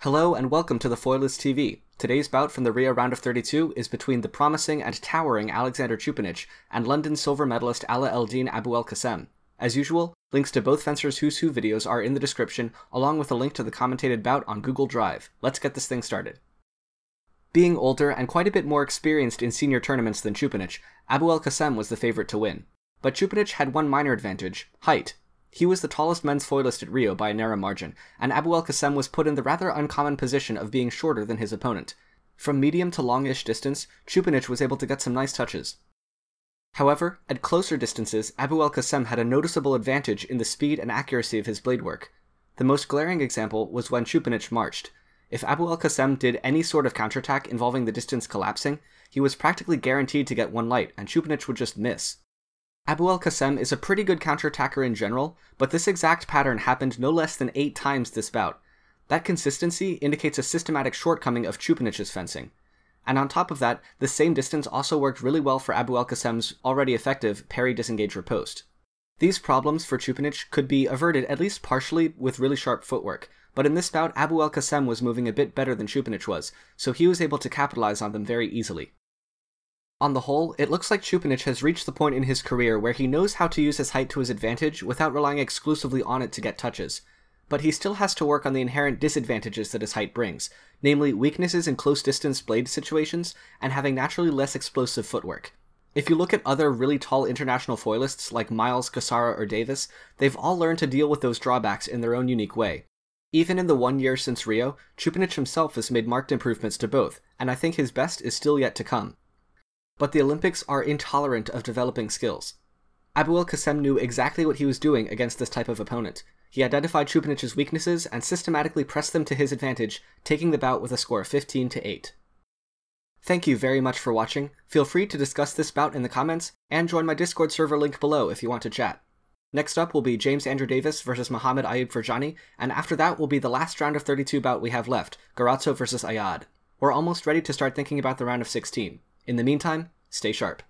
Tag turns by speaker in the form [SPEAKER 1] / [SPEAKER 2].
[SPEAKER 1] Hello and welcome to the Foilist TV. Today's bout from the Rio round of 32 is between the promising and towering Alexander Choupenitch and London silver medalist Ala Eldin Abouelkassem. As usual, links to both Fencers Who's Who videos are in the description, along with a link to the commentated bout on Google Drive. Let's get this thing started. Being older and quite a bit more experienced in senior tournaments than Choupenitch, Abouelkassem was the favourite to win. But Choupenitch had one minor advantage: height. He was the tallest men's foilist at Rio by a narrow margin, and Abouelkassem was put in the rather uncommon position of being shorter than his opponent. From medium to longish distance, Choupenitch was able to get some nice touches. However, at closer distances, Abouelkassem had a noticeable advantage in the speed and accuracy of his blade work. The most glaring example was when Choupenitch marched. If Abouelkassem did any sort of counterattack involving the distance collapsing, he was practically guaranteed to get one light, and Choupenitch would just miss. Abouelkassem is a pretty good counterattacker in general, but this exact pattern happened no less than 8 times this bout. That consistency indicates a systematic shortcoming of Choupenich's fencing. And on top of that, the same distance also worked really well for Abouelkassem's already effective parry-disengage riposte. These problems for Choupenitch could be averted at least partially with really sharp footwork, but in this bout Abouelkassem was moving a bit better than Choupenitch was, so he was able to capitalize on them very easily. On the whole, it looks like Choupenitch has reached the point in his career where he knows how to use his height to his advantage without relying exclusively on it to get touches. But he still has to work on the inherent disadvantages that his height brings, namely weaknesses in close-distance blade situations and having naturally less explosive footwork. If you look at other really tall international foilists like Miles, Cassara, or Davis, they've all learned to deal with those drawbacks in their own unique way. Even in the 1 year since Rio, Choupenitch himself has made marked improvements to both, and I think his best is still yet to come. But the Olympics are intolerant of developing skills. Abouelkassem knew exactly what he was doing against this type of opponent. He identified Choupenich's weaknesses and systematically pressed them to his advantage, taking the bout with a score of 15-8. Thank you very much for watching. Feel free to discuss this bout in the comments, and join my Discord server link below if you want to chat. Next up will be James Andrew Davis versus Mohamed Ayub Ferjani, and after that will be the last round of 32 bout we have left, Garazzo versus Ayad. We're almost ready to start thinking about the round of 16. In the meantime, stay sharp.